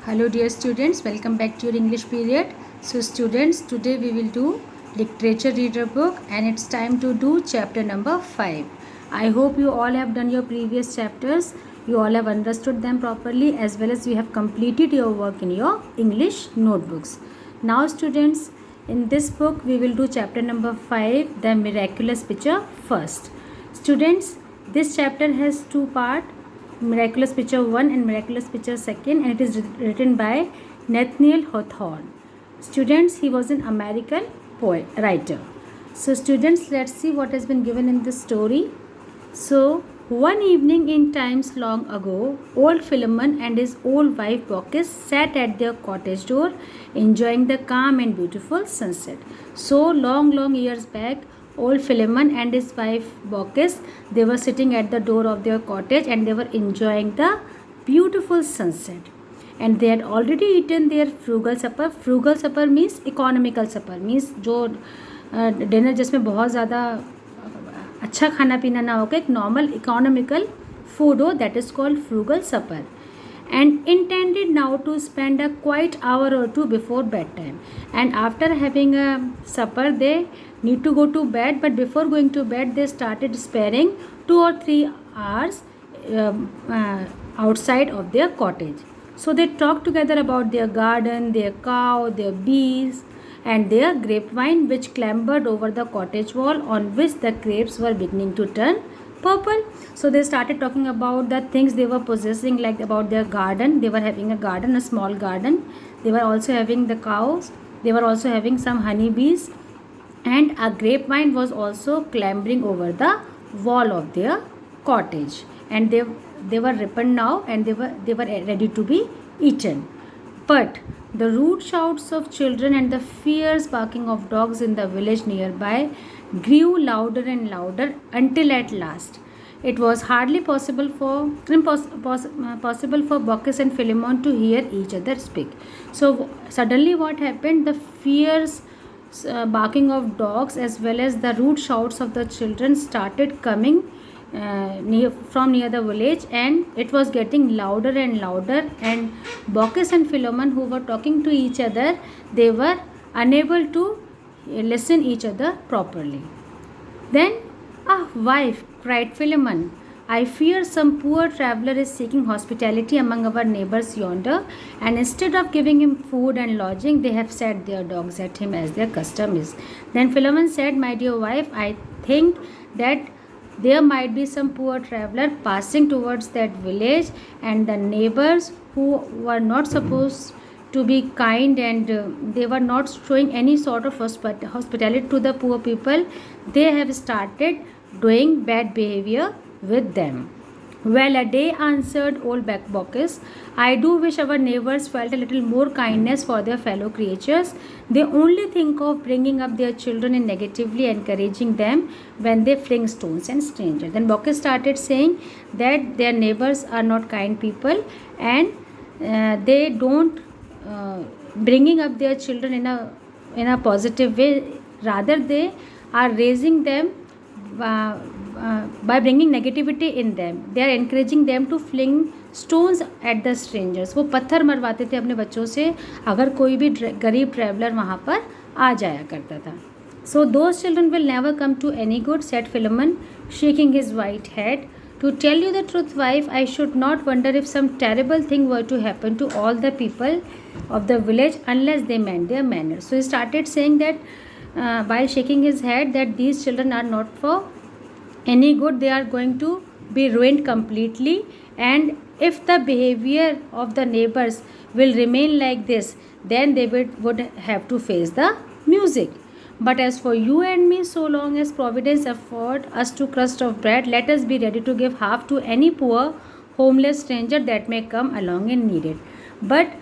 Hello dear students, welcome back to your English period. So students, today we will do literature reader book and it's time to do chapter number 5. I hope you all have done your previous chapters. You all have understood them properly as well as you have completed your work in your English notebooks. Now students, in this book we will do chapter number 5, the miraculous picture first. Students, this chapter has two parts. Miraculous Picture 1 and Miraculous Picture 2nd, and it is written by Nathaniel Hawthorne. Students, he was an American poet, writer. So students, let's see what has been given in this story. So, one evening in times long ago, old Philemon and his old wife Baucis sat at their cottage door enjoying the calm and beautiful sunset. So long years back, old Philemon and his wife Baucis, they were sitting at the door of their cottage and they were enjoying the beautiful sunset. And they had already eaten their frugal supper. Frugal supper means economical supper, means जो dinner जिसमें बहुत ज़्यादा अच्छा खाना पीना ना होगा, एक नॉर्मल इकोनॉमिकल फूड हो, that is called frugal supper. And intended now to spend a quiet hour or two before bedtime. And after having a supper, they need to go to bed, but before going to bed, they started sparing 2 or 3 hours outside of their cottage. So they talked together about their garden, their cow, their bees, and their grapevine which clambered over the cottage wall on which the grapes were beginning to turn purple. So they started talking about the things they were possessing, like about their garden. They were having a garden, a small garden. They were also having the cows. They were also having some honeybees, and a grapevine was also clambering over the wall of their cottage. And they were ripened now, and they were ready to be eaten. But the rude shouts of children and the fierce barking of dogs in the village nearby grew louder and louder until at last it was hardly possible for Baucis and Philemon to hear each other speak. So suddenly what happened? The fierce barking of dogs as well as the rude shouts of the children started coming from near the village, and it was getting louder and louder, and Baucis and Philemon, who were talking to each other, they were unable to listen each other properly. Then, "Ah, wife," cried Philemon, "I fear some poor traveller is seeking hospitality among our neighbours yonder, and instead of giving him food and lodging, they have set their dogs at him as their custom is." Then Philemon said, "My dear wife, I think that there might be some poor traveller passing towards that village, and the neighbors who were not supposed to be kind, and they were not showing any sort of hospitality to the poor people, they have started doing bad behavior with them." "Well a day," answered old Baucis, "I do wish our neighbors felt a little more kindness for their fellow creatures. They only think of bringing up their children and negatively encouraging them when they fling stones at strangers." Then Baucis started saying that their neighbors are not kind people, and they don't bringing up their children in a positive way. Rather, they are raising them by bringing negativity in them. They are encouraging them to fling stones at the strangers. वो पत्थर मरवाते थे अपने बच्चों से अगर कोई भी गरीब ट्रैवलर वहाँ पर आ जाया करता था. "So those children will never come to any good," said Philemon, shaking his white head. "To tell you the truth, wife, I should not wonder if some terrible thing were to happen to all the people of the village unless they mend their manners." So he started saying that while shaking his head, that these children are not for any good. They are going to be ruined completely, and if the behavior of the neighbors will remain like this, then they would have to face the music. But as for you and me, so long as Providence afford us to crust of bread, let us be ready to give half to any poor homeless stranger that may come along and need it." But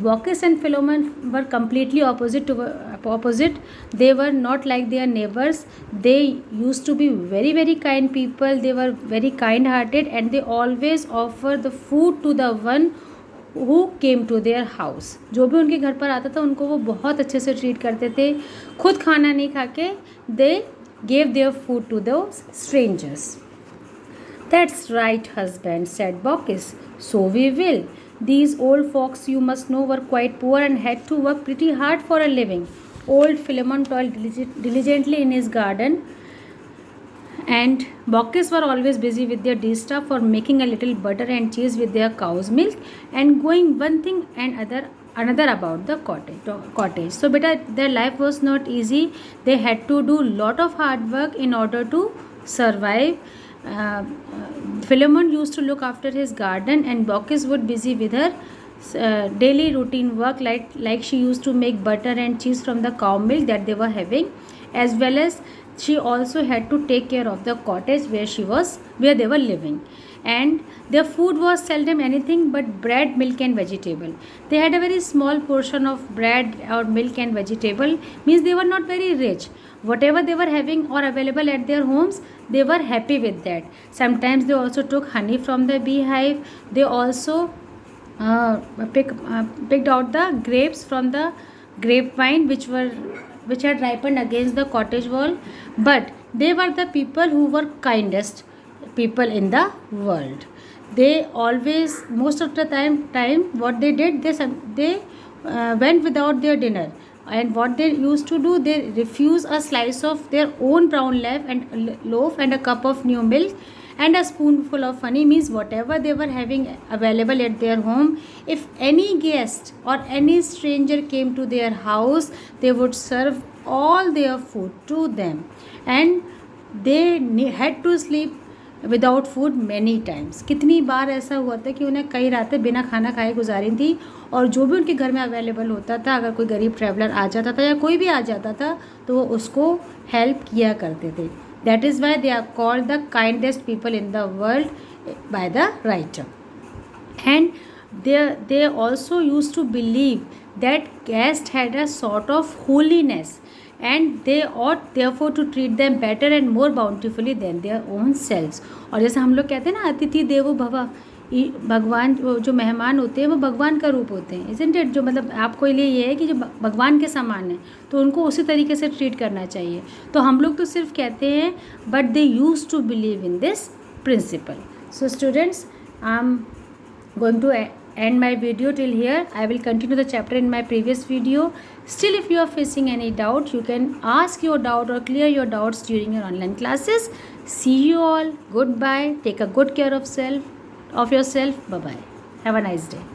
Baucis and Philemon were completely opposite. They were not like their neighbors. They used to be very kind people. They were very kind hearted, and they always offer the food to the one who came to their house. जो भी उनके घर पर आता था उनको वो बहुत अच्छे से ट्रीट करते थे. खुद खाना नहीं खा के they gave their food to those strangers. "That's right, husband," said Baucis. "So we will. These old folks, you must know, were quite poor and had to work pretty hard for a living. Old Philemon toiled diligently in his garden, and Baucis were always busy with their distaff for making a little butter and cheese with their cow's milk and going one thing and another about the cottage. So beta, their life was not easy. They had to do lot of hard work in order to survive. Philemon used to look after his garden, and Baucis would busy with her daily routine work, like she used to make butter and cheese from the cow milk that they were having, as well as she also had to take care of the cottage where they were living. And their food was seldom anything but bread, milk and vegetable. They had a very small portion of bread or milk and vegetable, means they were not very rich. Whatever they were having or available at their homes, they were happy with that. Sometimes they also took honey from the beehive. They also picked out the grapes from the grapevine which had ripened against the cottage wall. But they were the people who were kindest people in the world. They always, most of the time what they did, they went without their dinner. And what they used to do, they refuse a slice of their own brown loaf and a cup of new milk and a spoonful of honey, means whatever they were having available at their home. If any guest or any stranger came to their house, they would serve all their food to them, and they had to sleep without food many times. कितनी बार ऐसा हुआ था कि उन्हें कई रातें बिना खाना खाए गुजारी थी, और जो भी उनके घर में अवेलेबल होता था, अगर कोई गरीब ट्रैवलर आ जाता था या कोई भी आ जाता था, तो वो उसको हेल्प किया करते थे. That is why they are called the kindest people in the world by the writer. And they also used to believe that guests had a sort of holiness, and they ought therefore to treat them better and more bountifully than their own selves. और जैसे हम लोग कहते हैं ना, अतिथि देवो भव, भगवान जो मेहमान होते हैं वो भगवान का रूप होते हैं, isn't it? जो मतलब आपको लिए ये है कि जो भगवान के समान है, तो उनको उसी तरीके से ट्रीट करना चाहिए. तो हम लोग तो सिर्फ कहते हैं, but they use to believe in this principle. So students, I am going to end my video till here. I will continue the chapter in my previous video. Still, if you are facing any doubt, you can ask your doubt or clear your doubts during your online classes. See you all. Goodbye. Take a good care of yourself. Bye bye. Have a nice day.